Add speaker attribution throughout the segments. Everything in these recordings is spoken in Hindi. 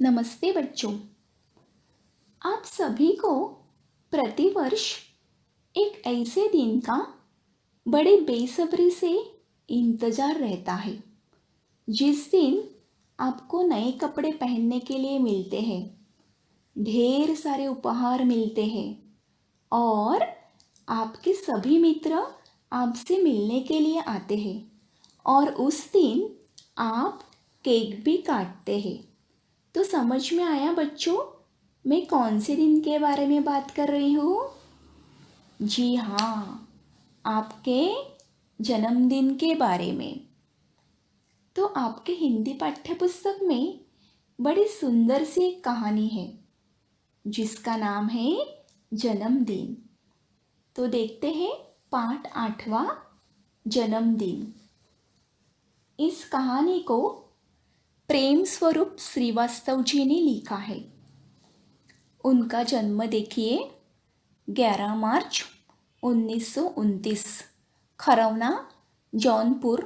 Speaker 1: नमस्ते बच्चों। आप सभी को प्रतिवर्ष एक ऐसे दिन का बड़े बेसब्री से इंतज़ार रहता है जिस दिन आपको नए कपड़े पहनने के लिए मिलते हैं, ढेर सारे उपहार मिलते हैं और आपके सभी मित्र आपसे मिलने के लिए आते हैं और उस दिन आप केक भी काटते हैं। तो समझ में आया बच्चों, मैं कौन से दिन के बारे में बात कर रही हूँ? जी हाँ, आपके जन्मदिन के बारे में। तो आपके हिंदी पाठ्यपुस्तक में बड़ी सुंदर सी एक कहानी है जिसका नाम है जन्मदिन। तो देखते हैं पाठ 8वां, जन्मदिन। इस कहानी को प्रेम स्वरूप श्रीवास्तव जी ने लिखा है। उनका जन्म देखिए 11 मार्च 1929, खरौना, जौनपुर,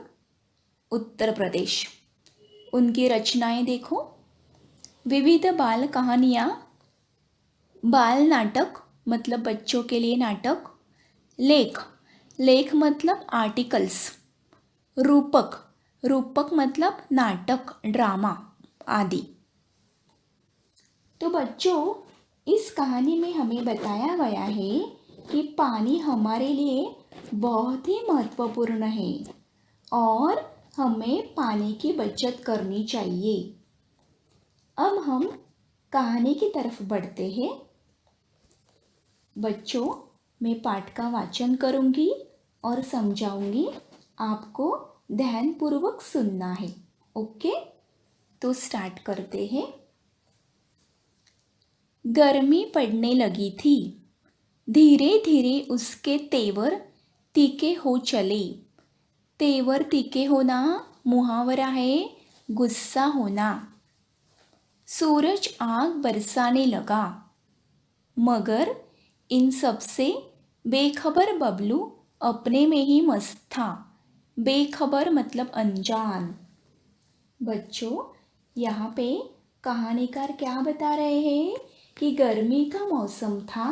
Speaker 1: उत्तर प्रदेश। उनकी रचनाएं देखो, विविध बाल कहानियाँ, बाल नाटक मतलब बच्चों के लिए नाटक, लेख, लेख मतलब आर्टिकल्स, रूपक, रूपक मतलब नाटक, ड्रामा आदि। तो बच्चों, इस कहानी में हमें बताया गया है कि पानी हमारे लिए बहुत ही महत्वपूर्ण है और हमें पानी की बचत करनी चाहिए। अब हम कहानी की तरफ बढ़ते हैं। बच्चों, मैं पाठ का वाचन करूंगी और समझाऊंगी, आपको ध्यानपूर्वक सुनना है। ओके, तो स्टार्ट करते हैं। गर्मी पड़ने लगी थी। धीरे धीरे उसके तेवर तीखे हो चले। तेवर तीखे होना मुहावरा है, गुस्सा होना। सूरज आग बरसाने लगा, मगर इन सब से बेखबर बबलू अपने में ही मस्त था। बेखबर मतलब अनजान। बच्चों, यहाँ पे कहानीकार क्या बता रहे हैं कि गर्मी का मौसम था,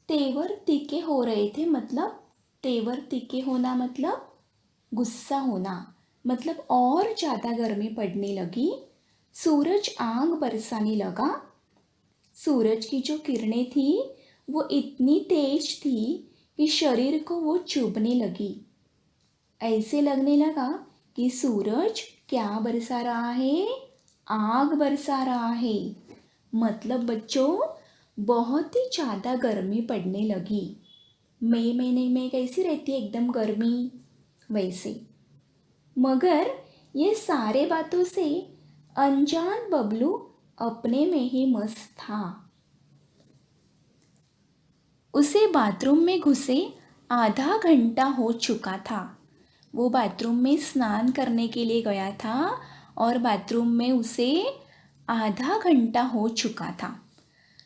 Speaker 1: तेवर तीखे हो रहे थे, मतलब तेवर तीखे होना मतलब गुस्सा होना, मतलब और ज़्यादा गर्मी पड़ने लगी। सूरज आग बरसाने लगा। सूरज की जो किरणें थी वो इतनी तेज थी कि शरीर को वो चुभने लगी। ऐसे लगने लगा कि सूरज क्या बरसा रहा है? आग बरसा रहा है। मतलब बच्चों, बहुत ही ज़्यादा गर्मी पड़ने लगी। मई महीने में कैसी रहती है एकदम गर्मी, वैसे। मगर ये सारे बातों से अनजान बबलू अपने में ही मस्त था। उसे बाथरूम में घुसे आधा घंटा हो चुका था। वो बाथरूम में स्नान करने के लिए गया था और बाथरूम में उसे आधा घंटा हो चुका था।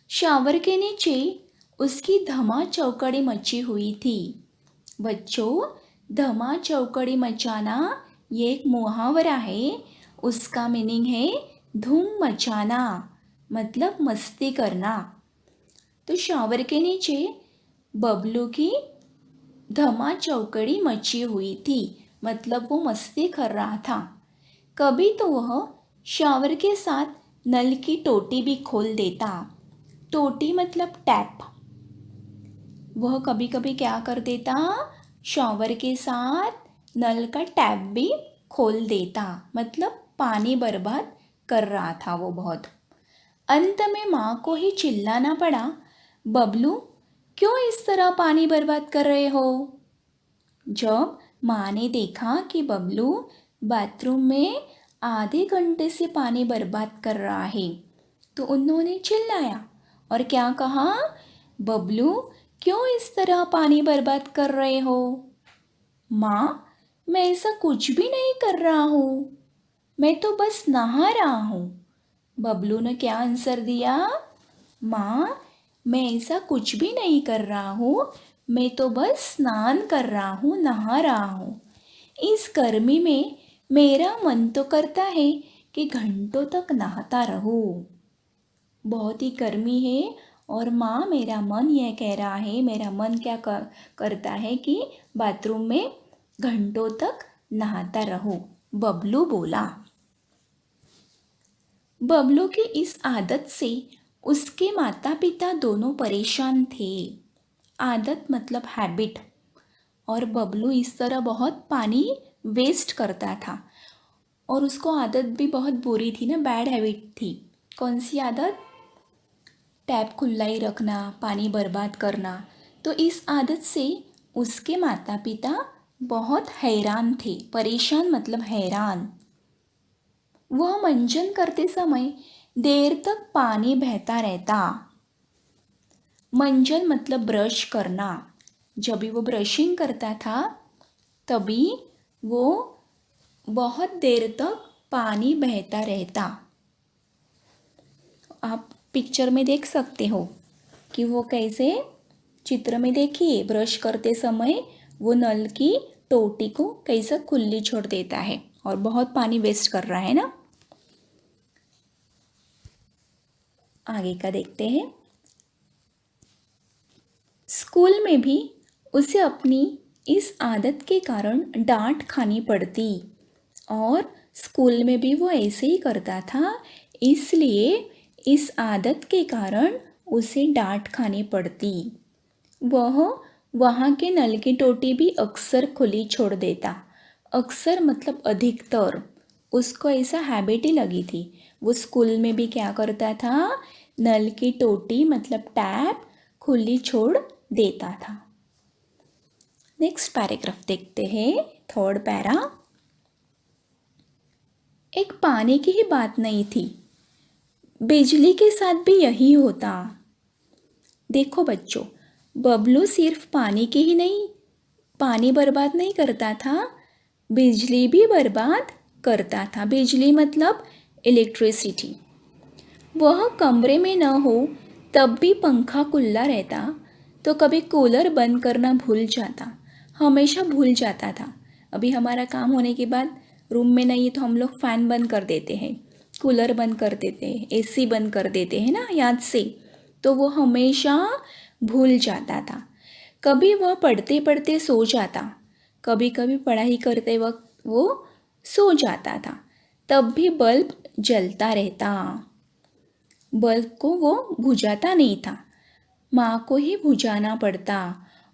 Speaker 1: शावर के नीचे उसकी धमा चौकड़ी मची हुई थी। बच्चों, धमा चौकड़ी मचाना ये एक मुहावरा है। उसका मीनिंग है धूम मचाना, मतलब मस्ती करना। तो शावर के नीचे बबलू की धमा चौकड़ी मची हुई थी, मतलब वो मस्ती कर रहा था। कभी तो वह शावर के साथ नल की टोटी भी खोल देता। टोटी मतलब टैप। वह कभी कभी क्या कर देता, शॉवर के साथ नल का टैप भी खोल देता, मतलब पानी बर्बाद कर रहा था वो बहुत। अंत में माँ को ही चिल्लाना पड़ा, बबलू क्यों इस तरह पानी बर्बाद कर रहे हो? जब माँ ने देखा कि बबलू बाथरूम में आधे घंटे से पानी बर्बाद कर रहा है, तो उन्होंने चिल्लाया और क्या कहा, बबलू क्यों इस तरह पानी बर्बाद कर रहे हो? माँ, मैं ऐसा कुछ भी नहीं कर रहा हूँ, मैं तो बस नहा रहा हूँ। बबलू ने क्या आंसर दिया, माँ, मैं ऐसा कुछ भी नहीं कर रहा हूँ, मैं तो बस स्नान कर रहा हूँ, नहा रहा हूँ। इस गर्मी में मेरा मन तो करता है कि घंटों तक नहाता रहूं। बहुत ही गर्मी है और माँ मेरा मन यह कह रहा है, मेरा मन क्या करता है कि बाथरूम में घंटों तक नहाता रहूं, बबलू बोला। बबलू की इस आदत से उसके माता पिता दोनों परेशान थे। आदत मतलब हैबिट। और बबलू इस तरह बहुत पानी वेस्ट करता था और उसको आदत भी बहुत बुरी थी ना, बैड हैबिट थी। कौन सी आदत? टैप खुला ही रखना, पानी बर्बाद करना। तो इस आदत से उसके माता पिता बहुत हैरान थे। परेशान मतलब हैरान। वह मंजन करते समय देर तक पानी बहता रहता। मंजन मतलब ब्रश करना। जब भी वो ब्रशिंग करता था तभी वो बहुत देर तक पानी बहता रहता। आप पिक्चर में देख सकते हो कि वो कैसे, चित्र में देखिए, ब्रश करते समय वो नल की टोटी को कैसे खुली छोड़ देता है और बहुत पानी वेस्ट कर रहा है ना। आगे का देखते हैं। स्कूल में भी उसे अपनी इस आदत के कारण डांट खानी पड़ती और स्कूल में भी वो ऐसे ही करता था, इसलिए इस आदत के कारण उसे डांट खानी पड़ती। वह वहाँ के नल की टोटी भी अक्सर खुली छोड़ देता। अक्सर मतलब अधिकतर। उसको ऐसा हैबिट ही लगी थी। वो स्कूल में भी क्या करता था, नल की टोटी मतलब टैप खुली छोड़ देता था। नेक्स्ट पैराग्राफ देखते हैं, थर्ड पैरा। एक पानी की ही बात नहीं थी, बिजली के साथ भी यही होता। देखो बच्चों, बबलू सिर्फ पानी की ही नहीं, पानी बर्बाद नहीं करता था, बिजली भी बर्बाद करता था। बिजली मतलब इलेक्ट्रिसिटी। वह कमरे में न हो तब भी पंखा खुला रहता, तो कभी कूलर बंद करना भूल जाता, हमेशा भूल जाता था। अभी हमारा काम होने के बाद रूम में नहीं है तो हम लोग फ़ैन बंद कर देते हैं, कूलर बंद कर देते हैं, एसी बंद कर देते हैं ना याद से। तो वो हमेशा भूल जाता था। कभी वह पढ़ते पढ़ते सो जाता, कभी कभी पढ़ाई करते वक्त वो सो जाता था, तब भी बल्ब जलता रहता। बल्ब को वो बुझाता नहीं था, माँ को ही बुझाना पड़ता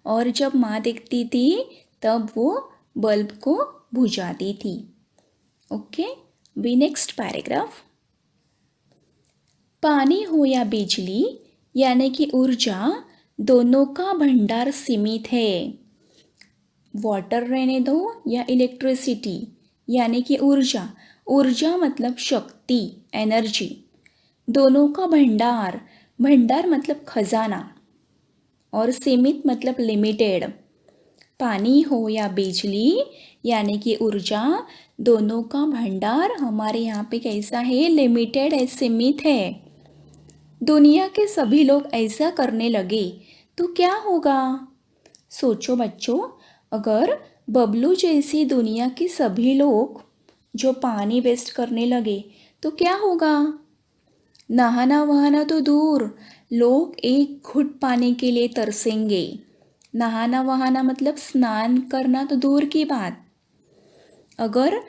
Speaker 1: और जब माँ देखती थी तब वो बल्ब को बुझाती थी। Okay, b next paragraph. पानी हो या बिजली यानी कि ऊर्जा, दोनों का भंडार सीमित है। वाटर रहने दो या इलेक्ट्रिसिटी यानी कि ऊर्जा, ऊर्जा मतलब शक्ति, एनर्जी। दोनों का भंडार, भंडार मतलब खजाना और सीमित मतलब लिमिटेड। पानी हो या बिजली यानी कि ऊर्जा, दोनों का भंडार हमारे यहाँ पे कैसा है, लिमिटेड है, सीमित है। दुनिया के सभी लोग ऐसा करने लगे तो क्या होगा? सोचो बच्चों, अगर बबलू जैसी दुनिया के सभी लोग जो पानी वेस्ट करने लगे तो क्या होगा? नहाना वहाना तो दूर, लोग एक घुट पानी के लिए तरसेंगे। नहाना वहाना मतलब स्नान करना तो दूर की बात, अगर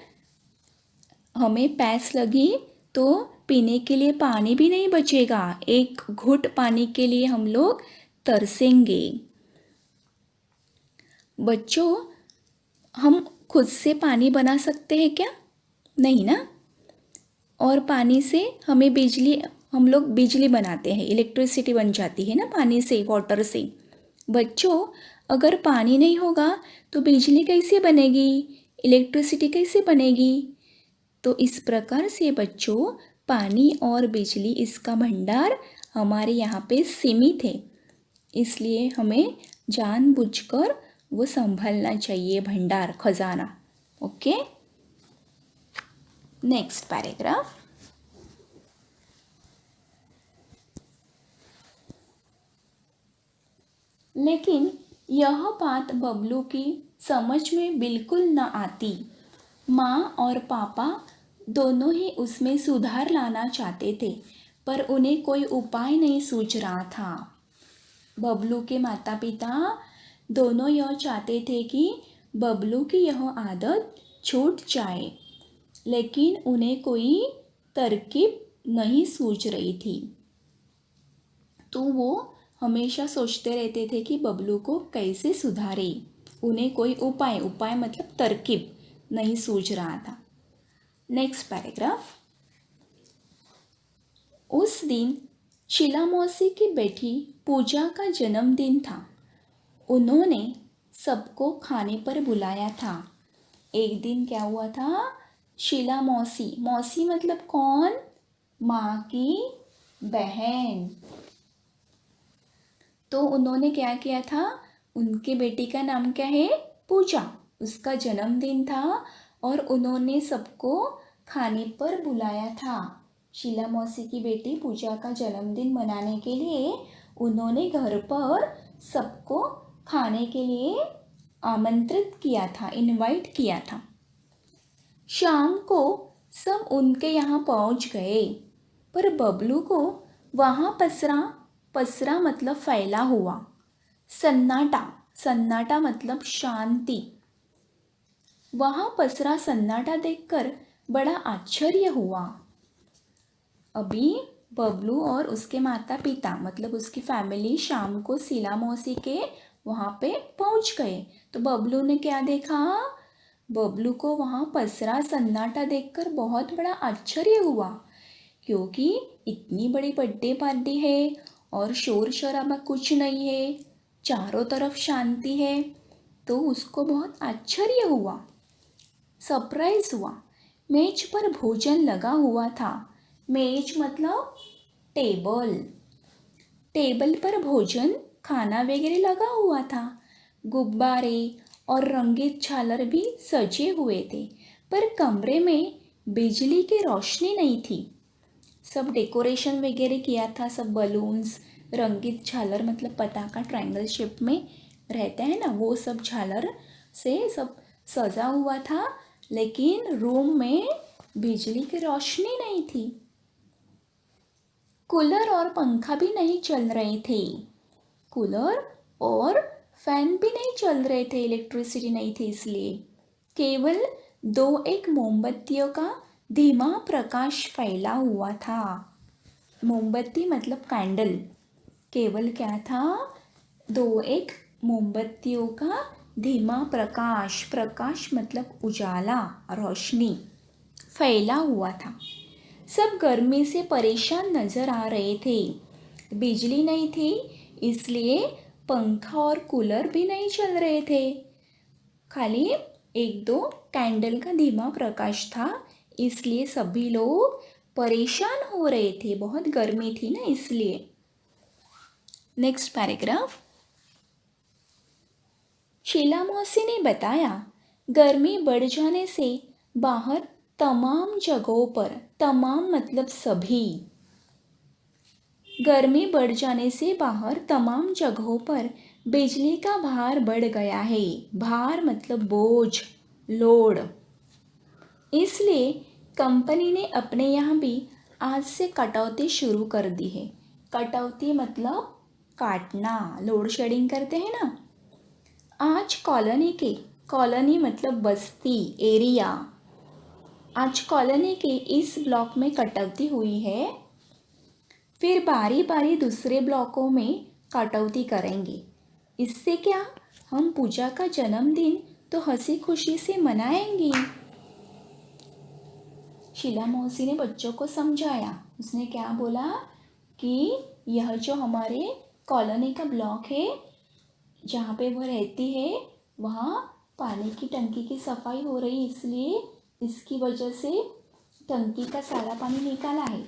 Speaker 1: हमें प्यास लगी तो पीने के लिए पानी भी नहीं बचेगा, एक घुट पानी के लिए हम लोग तरसेंगे। बच्चों, हम खुद से पानी बना सकते हैं क्या? नहीं ना। और पानी से हमें बिजली, हम लोग बिजली बनाते हैं, इलेक्ट्रिसिटी बन जाती है ना पानी से, वाटर से। बच्चों, अगर पानी नहीं होगा तो बिजली कैसे बनेगी, इलेक्ट्रिसिटी कैसे बनेगी? तो इस प्रकार से बच्चों, पानी और बिजली इसका भंडार हमारे यहाँ पे सीमित है, इसलिए हमें जानबूझकर वो संभालना चाहिए, भंडार, खजाना। Okay, next paragraph. लेकिन यह बात बबलू की समझ में बिल्कुल न आती। माँ और पापा दोनों ही उसमें सुधार लाना चाहते थे, पर उन्हें कोई उपाय नहीं सूझ रहा था। बबलू के माता पिता दोनों यह चाहते थे कि बबलू की यह आदत छूट जाए, लेकिन उन्हें कोई तरकीब नहीं सूझ रही थी। तो वो हमेशा सोचते रहते थे कि बबलू को कैसे सुधारे। उन्हें कोई उपाय मतलब तरकीब नहीं सूझ रहा था। Next paragraph. उस दिन शीला मौसी की बेटी पूजा का जन्मदिन था। उन्होंने सबको खाने पर बुलाया था। एक दिन क्या हुआ था, शीला मौसी, मौसी मतलब कौन, माँ की बहन। तो उन्होंने क्या किया था, उनके बेटी का नाम क्या है, पूजा, उसका जन्मदिन था और उन्होंने सबको खाने पर बुलाया था। शीला मौसी की बेटी पूजा का जन्मदिन मनाने के लिए उन्होंने घर पर सबको खाने के लिए आमंत्रित किया था, इनवाइट किया था। शाम को सब उनके यहाँ पहुँच गए, पर बबलू को वहाँ पसरा मतलब फैला हुआ, सन्नाटा, सन्नाटा मतलब शांति, वहाँ पसरा सन्नाटा देखकर बड़ा आश्चर्य हुआ। अभी बबलू और उसके माता पिता मतलब उसकी फैमिली शाम को शीला मौसी के वहाँ पे पहुँच गए। तो बबलू ने क्या देखा, बबलू को वहाँ पसरा सन्नाटा देखकर बहुत बड़ा आश्चर्य हुआ, क्योंकि इतनी बड़ी बर्थडे पार्टी है और शोर शराबा कुछ नहीं है, चारों तरफ शांति है। तो उसको बहुत आश्चर्य हुआ, सरप्राइज हुआ। मेज पर भोजन लगा हुआ था। मेज मतलब टेबल, टेबल पर भोजन खाना वगैरह लगा हुआ था। गुब्बारे और रंगीत झालर भी सजे हुए थे, पर कमरे में बिजली की रोशनी नहीं थी। सब डेकोरेशन वगैरह किया था, सब बलून्स, रंगीत झालर मतलब पताका ट्रायंगल शेप में रहता है ना, वो सब झालर से सब सजा हुआ था, लेकिन रूम में बिजली की रोशनी नहीं थी। कूलर और पंखा भी नहीं चल रहे थे, कूलर और फैन भी नहीं चल रहे थे, इलेक्ट्रिसिटी नहीं थी इसलिए। केवल दो एक मोमबत्तियों का धीमा प्रकाश फैला हुआ था। मोमबत्ती मतलब कैंडल, केवल क्या था, दो एक मोमबत्तियों का धीमा प्रकाश, प्रकाश मतलब उजाला, रोशनी फैला हुआ था। सब गर्मी से परेशान नजर आ रहे थे। बिजली नहीं थी, इसलिए पंखा और कूलर भी नहीं चल रहे थे, खाली एक दो कैंडल का धीमा प्रकाश था, इसलिए सभी लोग परेशान हो रहे थे, बहुत गर्मी थी ना इसलिए। Next paragraph. शीला मौसी ने बताया, गर्मी बढ़ जाने से बाहर तमाम जगहों पर, तमाम मतलब सभी, गर्मी बढ़ जाने से बाहर तमाम जगहों पर बिजली का भार बढ़ गया है। भार मतलब बोझ, लोड। इसलिए कंपनी ने अपने यहाँ भी आज से कटौती शुरू कर दी है। कटौती मतलब काटना, लोड शेडिंग करते हैं ना। आज कॉलोनी मतलब बस्ती, एरिया, आज कॉलोनी के इस ब्लॉक में कटौती हुई है, फिर बारी बारी दूसरे ब्लॉकों में कटौती करेंगे। इससे क्या, हम पूजा का जन्मदिन तो हंसी खुशी से मनाएंगे। शीला मौसी ने बच्चों को समझाया। उसने क्या बोला कि यह जो हमारे कॉलोनी का ब्लॉक है, जहाँ पे वो रहती है, वहाँ पानी की टंकी की सफाई हो रही, इसलिए इसकी वजह से टंकी का सारा पानी निकाला है,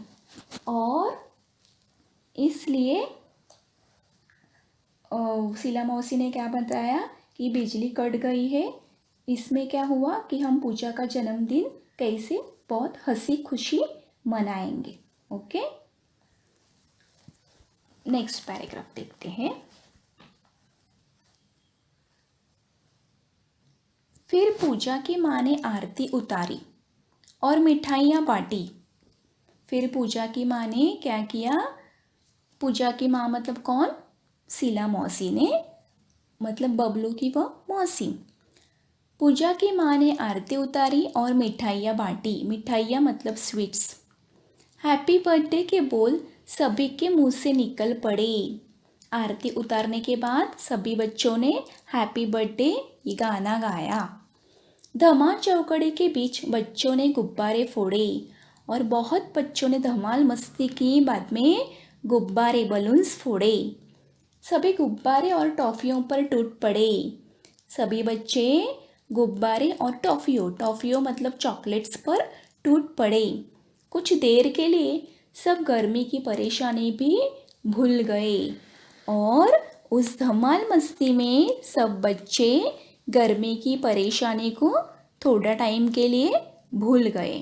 Speaker 1: और इसलिए शीला मौसी ने क्या बताया कि बिजली कट गई है। इसमें क्या हुआ कि हम पूजा का जन्मदिन कैसे बहुत हंसी खुशी मनाएंगे। ओके, नेक्स्ट पैराग्राफ देखते हैं। फिर पूजा की माँ ने आरती उतारी और मिठाइयाँ बांटी। फिर पूजा की माँ ने क्या किया? पूजा की माँ मतलब कौन? शीला मौसी ने, मतलब बबलू की वो मौसी। पूजा की माँ ने आरती उतारी और मिठाइयाँ बांटी। मिठाइयाँ मतलब स्वीट्स। हैप्पी बर्थडे के बोल सभी के मुंह से निकल पड़े। आरती उतारने के बाद सभी बच्चों ने हैप्पी बर्थडे ये गाना गाया। धमाल चौकड़ी के बीच बच्चों ने गुब्बारे फोड़े और बहुत बच्चों ने धमाल मस्ती की। बाद में गुब्बारे बलून्स फोड़े। सभी गुब्बारे और टॉफ़ियों पर टूट पड़े। सभी बच्चे गुब्बारे और टॉफ़ियों मतलब चॉकलेट्स पर टूट पड़े। कुछ देर के लिए सब गर्मी की परेशानी भी भूल गए और उस धमाल मस्ती में सब बच्चे गर्मी की परेशानी को थोड़ा टाइम के लिए भूल गए।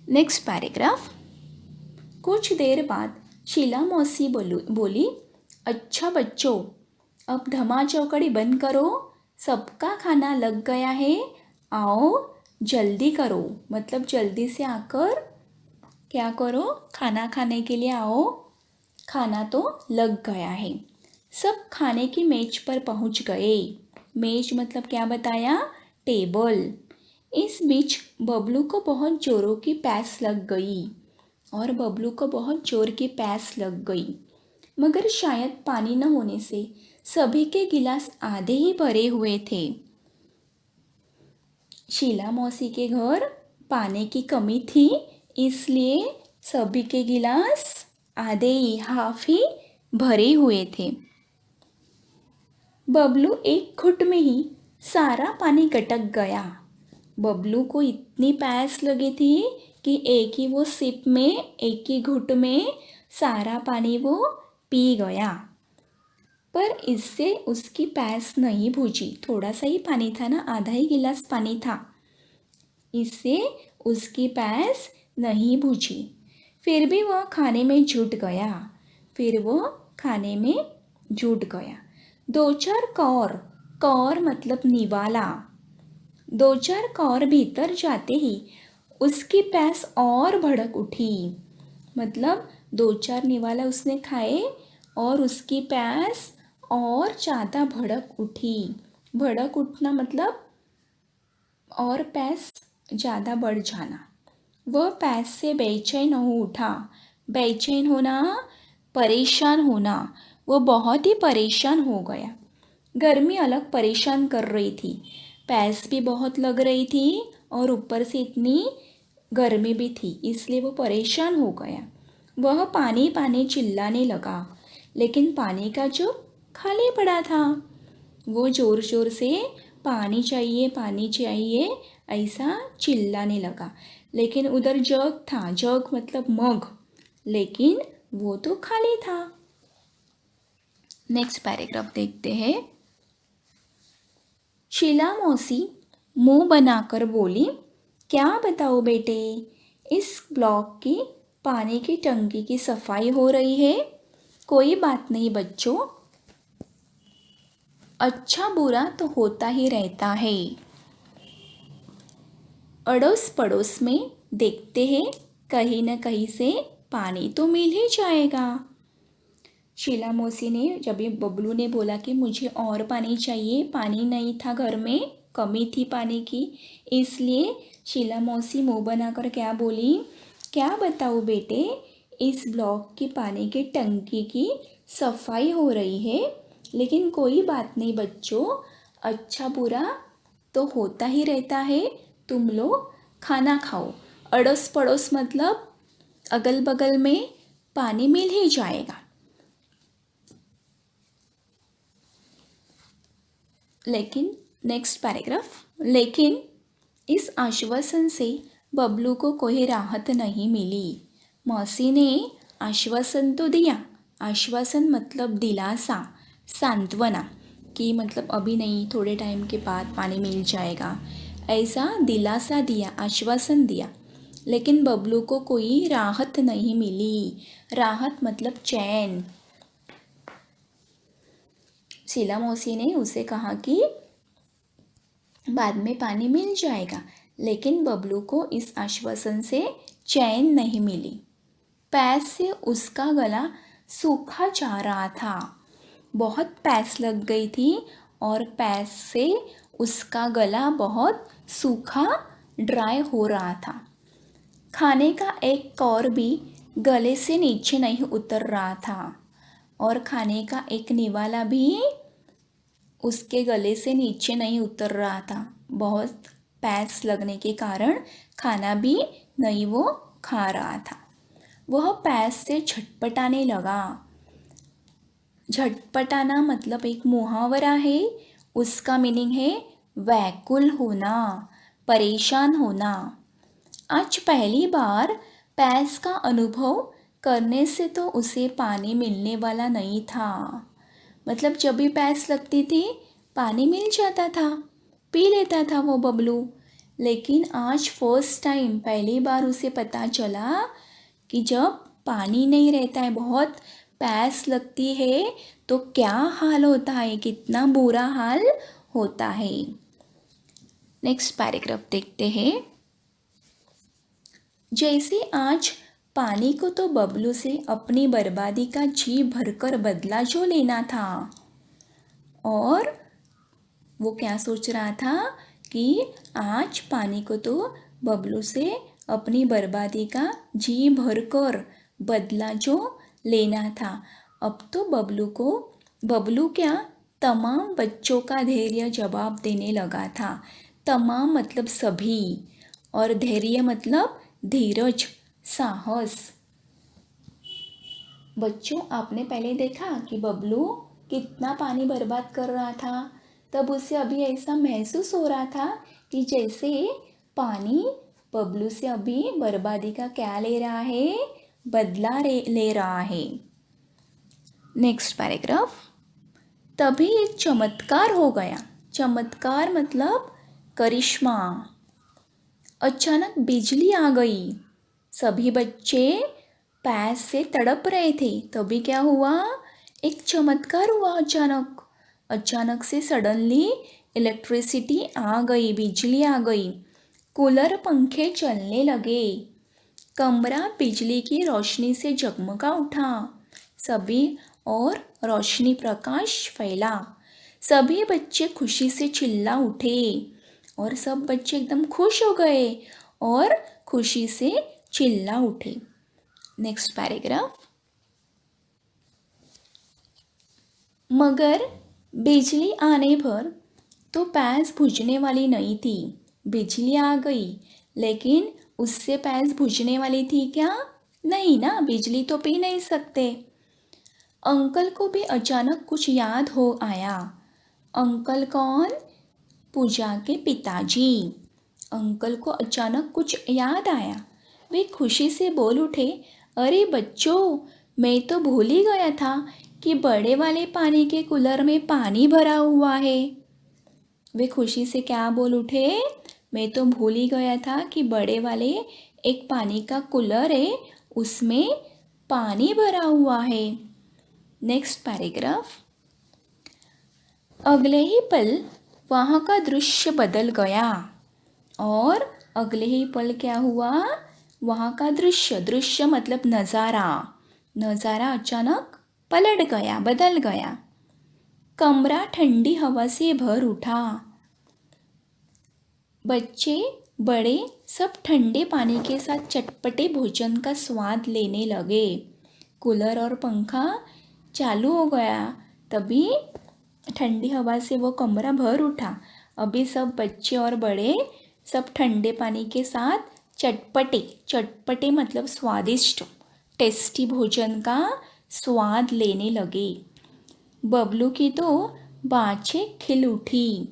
Speaker 1: Next paragraph. कुछ देर बाद शीला मौसी बोली, अच्छा बच्चों, अब धमा चौकड़ी बंद करो, सबका खाना लग गया है, आओ जल्दी करो। मतलब जल्दी से आकर क्या करो? खाना खाने के लिए आओ, खाना तो लग गया है। सब खाने की मेज पर पहुंच गए। मेज मतलब क्या बताया? टेबल। इस बीच बबलू को बहुत जोरों की प्यास लग गई मगर शायद पानी न होने से सभी के गिलास आधे ही भरे हुए थे। शीला मौसी के घर पानी की कमी थी, इसलिए सभी के गिलास आधे ही हाफ ही भरे हुए थे। बबलू एक घुट में ही सारा पानी गटक गया। बबलू को इतनी प्यास लगी थी कि एक ही वो सिप में, एक ही घुट में सारा पानी वो पी गया। पर इससे उसकी प्यास नहीं बुझी। थोड़ा सा ही पानी था ना, आधा ही गिलास पानी था, इससे उसकी प्यास नहीं बुझी। फिर भी वह खाने में जुट गया। दो चार कौर मतलब निवाला। दो चार कौर भीतर जाते ही उसकी प्यास और भड़क उठी। मतलब दो चार निवाला उसने खाए और उसकी प्यास और ज़्यादा भड़क उठी। भड़क उठना मतलब और प्यास ज़्यादा बढ़ जाना। वह प्यास से बेचैन हो उठा। बेचैन होना, परेशान होना। वह बहुत ही परेशान हो गया। गर्मी अलग परेशान कर रही थी, प्यास भी बहुत लग रही थी और ऊपर से इतनी गर्मी भी थी, इसलिए वो परेशान हो गया। वह पानी पानी चिल्लाने लगा, लेकिन पानी का जग खाली पड़ा था। वो ज़ोर ज़ोर से पानी चाहिए ऐसा चिल्लाने लगा, लेकिन उधर जग था, जग मतलब मग, लेकिन वो तो खाली था। नेक्स्ट पैराग्राफ देखते हैं। शीला मौसी मुंह बनाकर बोली, क्या बताओ बेटे, इस ब्लॉक की पानी की टंकी की सफाई हो रही है। कोई बात नहीं बच्चों, अच्छा बुरा तो होता ही रहता है। अड़ोस पड़ोस में देखते हैं, कहीं न कहीं से पानी तो मिल ही जाएगा। शीला मौसी ने, जब ये बबलू ने बोला कि मुझे और पानी चाहिए, पानी नहीं था घर में, कमी थी पानी की, इसलिए शीला मौसी मुँह बनाकर क्या बोली, क्या बताओ बेटे, इस ब्लॉक की पानी की टंकी की सफाई हो रही है, लेकिन कोई बात नहीं बच्चों, अच्छा बुरा तो होता ही रहता है। तुम लोग खाना खाओ। अड़ोस पड़ोस मतलब अगल बगल में पानी मिल ही जाएगा। लेकिन नेक्स्ट पैराग्राफ। लेकिन इस आश्वासन से बबलू को कोई राहत नहीं मिली। मौसी ने आश्वासन तो दिया, आश्वासन मतलब दिलासा, सांत्वना, कि मतलब अभी नहीं, थोड़े टाइम के बाद पानी मिल जाएगा, ऐसा दिलासा दिया, आश्वासन दिया, लेकिन बबलू को कोई राहत नहीं मिली। राहत मतलब चैन। शीला मौसी ने उसे कहा कि बाद में पानी मिल जाएगा, लेकिन बबलू को इस आश्वासन से चैन नहीं मिली। प्यास से उसका गला सूखा जा रहा था। बहुत प्यास लग गई थी और प्यास से उसका गला बहुत सूखा ड्राई हो रहा था। खाने का एक कौर भी गले से नीचे नहीं उतर रहा था और खाने का एक निवाला भी उसके गले से नीचे नहीं उतर रहा था। बहुत प्यास लगने के कारण खाना भी नहीं वो खा रहा था। वह प्यास से झटपटाने लगा। झटपटाना मतलब एक मुहावरा है। उसका मीनिंग है व्याकुल होना, परेशान होना। आज पहली बार प्यास का अनुभव करने से तो उसे पानी मिलने वाला नहीं था। मतलब जब भी प्यास लगती थी पानी मिल जाता था, पी लेता था वो बबलू। लेकिन आज फर्स्ट टाइम पहली बार उसे पता चला कि जब पानी नहीं रहता है, बहुत प्यास लगती है तो क्या हाल होता है, कितना बुरा हाल होता है। नेक्स्ट पैराग्राफ देखते हैं। जैसे आज पानी को तो बबलू से अपनी बर्बादी का जी भरकर बदला जो लेना था, और वो क्या सोच रहा था कि आज पानी को तो बबलू से अपनी बर्बादी का जी भरकर बदला जो लेना था। अब तो बबलू क्या तमाम बच्चों का धैर्य जवाब देने लगा था। तमाम मतलब सभी, और धैर्य मतलब धीरज, साहस। बच्चों, आपने पहले देखा कि बबलू कितना पानी बर्बाद कर रहा था। तब उसे अभी ऐसा महसूस हो रहा था कि जैसे पानी बबलू से अभी बर्बादी का क्या ले रहा है, बदला ले रहा है। Next paragraph. तभी एक चमत्कार हो गया। चमत्कार मतलब करिश्मा। अचानक बिजली आ गई। सभी बच्चे प्यास से तड़प रहे थे। तभी क्या हुआ, एक चमत्कार हुआ। अचानक से सडनली इलेक्ट्रिसिटी आ गई, बिजली आ गई। कूलर पंखे चलने लगे। कमरा बिजली की रोशनी से जगमगा उठा। सभी और रोशनी प्रकाश फैला। सभी बच्चे खुशी से चिल्ला उठे और सब बच्चे एकदम खुश हो गए और खुशी से चिल्ला उठे। Next paragraph. मगर बिजली आने पर तो प्यास बुझने वाली नहीं थी। बिजली आ गई लेकिन उससे प्यास बुझने वाली थी क्या? नहीं ना, बिजली तो पी नहीं सकते। अंकल को भी अचानक कुछ याद हो आया। अंकल कौन? पूजा के पिताजी। अंकल को अचानक कुछ याद आया। वे खुशी से बोल उठे, अरे बच्चों, मैं तो भूल ही गया था कि बड़े वाले पानी के कूलर में पानी भरा हुआ है। वे खुशी से क्या बोल उठे, मैं तो भूल ही गया था कि बड़े वाले एक पानी का कूलर है, उसमें पानी भरा हुआ है। Next paragraph. अगले ही पल वहाँ का दृश्य बदल गया। और अगले ही पल क्या हुआ, वहाँ का दृश्य मतलब नज़ारा अचानक पलट गया, बदल गया। कमरा ठंडी हवा से भर उठा। बच्चे बड़े सब ठंडे पानी के साथ चटपटे भोजन का स्वाद लेने लगे। कूलर और पंखा चालू हो गया, तभी ठंडी हवा से वो कमरा भर उठा। अभी सब बच्चे और बड़े सब ठंडे पानी के साथ चटपटे मतलब स्वादिष्ट, टेस्टी भोजन का स्वाद लेने लगे। बबलू की तो बाँछें खिल उठी।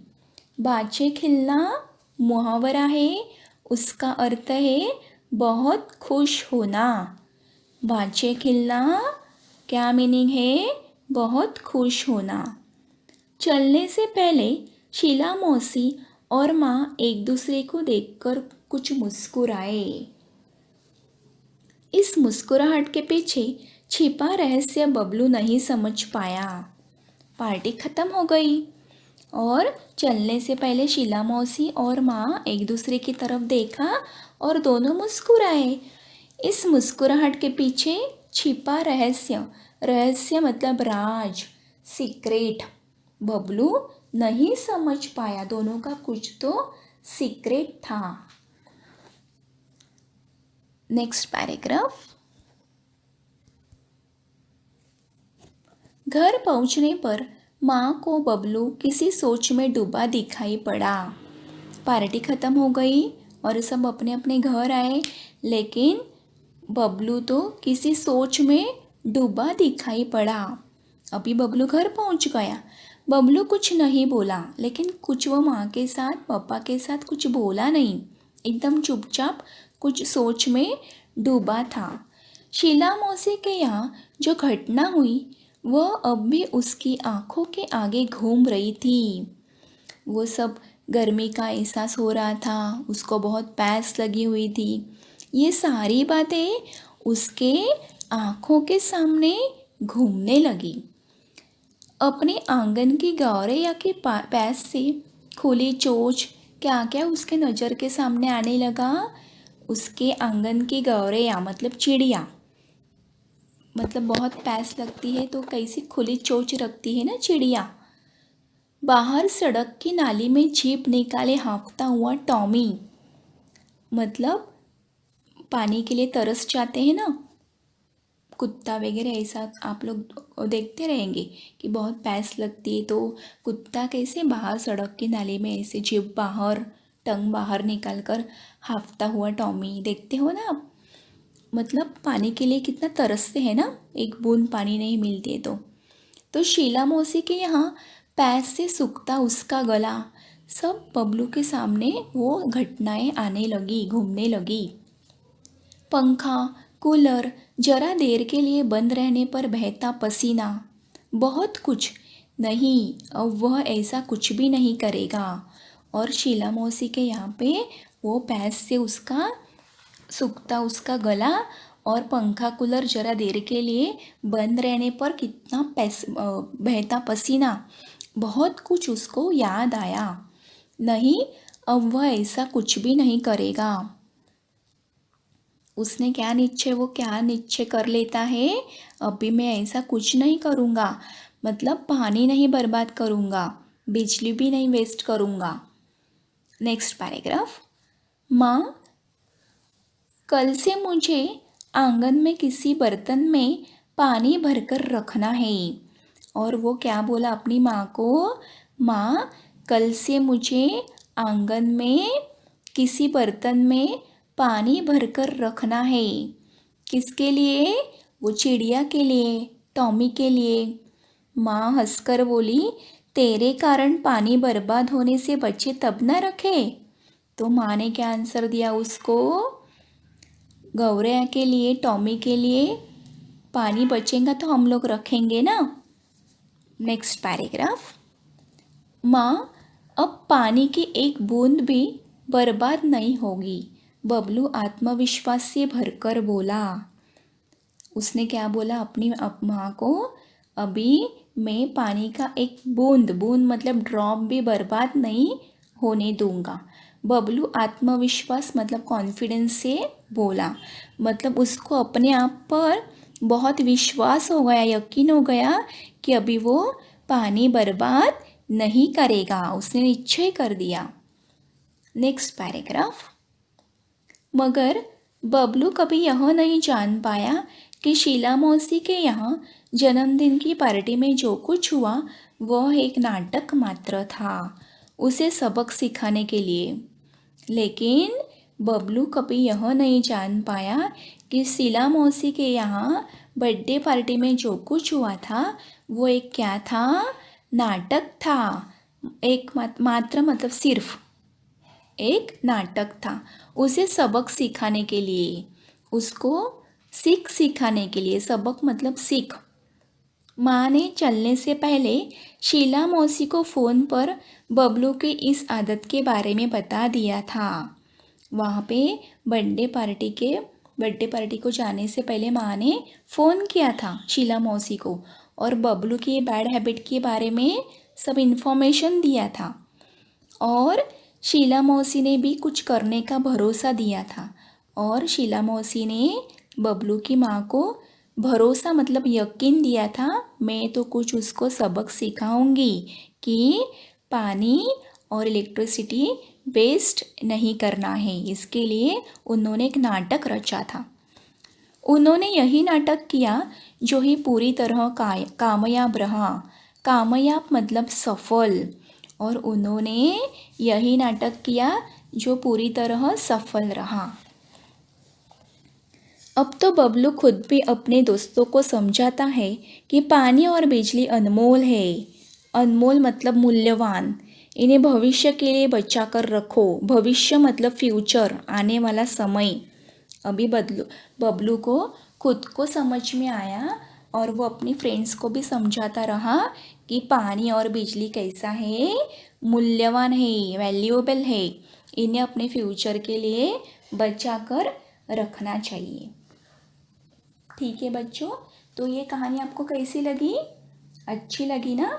Speaker 1: बाँछें खिलना मुहावरा है, उसका अर्थ है बहुत खुश होना। बाँछें खिलना क्या मीनिंग है? बहुत खुश होना। चलने से पहले शीला मौसी और माँ एक दूसरे को देखकर कुछ मुस्कुराए। इस मुस्कुराहट के पीछे छिपा रहस्य बबलू नहीं समझ पाया। पार्टी खत्म हो गई। और चलने से पहले शीला मौसी और माँ एक दूसरे की तरफ देखा और दोनों मुस्कुराए। इस मुस्कुराहट के पीछे छिपा रहस्य, रहस्य मतलब राज, सीक्रेट। बबलू नहीं समझ पाया, दोनों का कुछ तो सीक्रेट था। Next paragraph. घर पहुंचने पर माँ को बबलू किसी सोच में डूबा दिखाई पड़ा। पार्टी ख़त्म हो गई और सब अपने अपने घर आए, लेकिन बबलू तो किसी सोच में डूबा दिखाई पड़ा। अभी बबलू घर पहुंच गया। बबलू कुछ नहीं बोला, लेकिन कुछ वो माँ के साथ पापा के साथ कुछ बोला नहीं, एकदम चुपचाप कुछ सोच में डूबा था। शीला मौसी के यहाँ जो घटना हुई वह अब भी उसकी आंखों के आगे घूम रही थी। वो सब गर्मी का एहसास हो रहा था, उसको बहुत प्यास लगी हुई थी। ये सारी बातें उसके आँखों के सामने घूमने लगी। अपने आंगन की गौरैया के पास से खुली चोंच क्या क्या उसके नज़र के सामने आने लगा। उसके आंगन की गौरैया मतलब चिड़िया, मतलब बहुत प्यास लगती है तो कैसी खुली चोंच रखती है ना चिड़िया। बाहर सड़क की नाली में जीप निकाले हाँफता हुआ टॉमी, मतलब पानी के लिए तरस जाते हैं ना कुत्ता वगैरह, ऐसा आप लोग देखते रहेंगे कि बहुत प्यास लगती है तो कुत्ता कैसे बाहर सड़क की नाली में ऐसे जीप बाहर, टंग बाहर निकाल कर हाँफता हुआ टॉमी देखते हो ना आप। मतलब पानी के लिए कितना तरसते हैं ना, एक बूंद पानी नहीं मिलती है तो शीला मौसी के यहाँ प्यास से सूखता उसका गला, सब बबलू के सामने वो घटनाएं आने लगी, घूमने लगी। पंखा, कूलर जरा देर के लिए बंद रहने पर बहता पसीना, बहुत कुछ नहीं, अब वह ऐसा कुछ भी नहीं करेगा। और शीला मौसी के यहाँ पे वो प्यास से उसका सूखता उसका गला और पंखा कूलर जरा देर के लिए बंद रहने पर कितना बहता पसीना, बहुत कुछ उसको याद आया। नहीं, अब वह ऐसा कुछ भी नहीं करेगा। उसने क्या निश्चय कर लेता है, अभी मैं ऐसा कुछ नहीं करूँगा, मतलब पानी नहीं बर्बाद करूँगा, बिजली भी नहीं वेस्ट करूँगा। Next paragraph. माँ, कल से मुझे आंगन में किसी बर्तन में पानी भरकर रखना है। और वो क्या बोला अपनी माँ को, माँ कल से मुझे आंगन में किसी बर्तन में पानी भरकर रखना है। किसके लिए? वो चिड़िया के लिए, टॉमी के लिए। माँ हंसकर बोली, तेरे कारण पानी बर्बाद होने से बच्चे तब न रखे। तो माँ ने क्या आंसर दिया उसको, गौरैया के लिए, टॉमी के लिए पानी बचेगा तो हम लोग रखेंगे ना। Next paragraph. माँ, अब पानी की एक बूंद भी बर्बाद नहीं होगी, बबलू आत्मविश्वास से भरकर बोला। उसने क्या बोला अपनी माँ को, अभी मैं पानी का एक बूंद, बूंद मतलब ड्रॉप भी बर्बाद नहीं होने दूंगा। बबलू आत्मविश्वास मतलब कॉन्फिडेंस से बोला, मतलब उसको अपने आप पर बहुत विश्वास हो गया, यकीन हो गया कि अभी वो पानी बर्बाद नहीं करेगा, उसने निश्चय कर दिया। Next paragraph. मगर बबलू कभी यह नहीं जान पाया कि शीला मौसी के यहाँ जन्मदिन की पार्टी में जो कुछ हुआ वह एक नाटक मात्र था, उसे सबक सिखाने के लिए। लेकिन बबलू कभी यह नहीं जान पाया कि शीला मौसी के यहाँ बर्थडे पार्टी में जो कुछ हुआ था वो एक क्या था, नाटक था। एक मात्र मतलब सिर्फ एक नाटक था, उसे सबक सिखाने के लिए, उसको सीख सिखाने के लिए, सबक मतलब सीख। माँ ने चलने से पहले शीला मौसी को फ़ोन पर बबलू की इस आदत के बारे में बता दिया था। वहाँ पे बर्थडे पार्टी को जाने से पहले माँ ने फ़ोन किया था शीला मौसी को और बबलू की बैड हैबिट के बारे में सब इन्फॉर्मेशन दिया था। और शीला मौसी ने भी कुछ करने का भरोसा दिया था। और शीला मौसी ने बबलू की माँ को भरोसा मतलब यकीन दिया था, मैं तो कुछ उसको सबक सिखाऊंगी कि पानी और इलेक्ट्रिसिटी वेस्ट नहीं करना है। इसके लिए उन्होंने एक नाटक रचा था। उन्होंने यही नाटक किया जो ही पूरी तरह कामयाब रहा। कामयाब मतलब सफल। और उन्होंने यही नाटक किया जो पूरी तरह सफल रहा। अब तो बबलू खुद भी अपने दोस्तों को समझाता है कि पानी और बिजली अनमोल है। अनमोल मतलब मूल्यवान। इन्हें भविष्य के लिए बचा कर रखो। भविष्य मतलब फ्यूचर, आने वाला समय। अभी बबलू को खुद को समझ में आया और वो अपनी फ्रेंड्स को भी समझाता रहा कि पानी और बिजली कैसा है, मूल्यवान है, वैल्यूएबल है। इन्हें अपने फ्यूचर के लिए बचा कर रखना चाहिए। ठीक है बच्चों, तो ये कहानी आपको कैसी लगी? अच्छी लगी ना?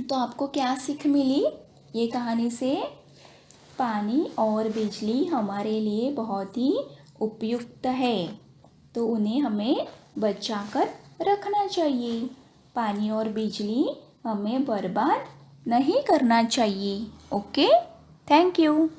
Speaker 1: तो आपको क्या सीख मिली ये कहानी से? पानी और बिजली हमारे लिए बहुत ही उपयुक्त है, तो उन्हें हमें बचा कर रखना चाहिए। पानी और बिजली हमें बर्बाद नहीं करना चाहिए। Okay, thank you.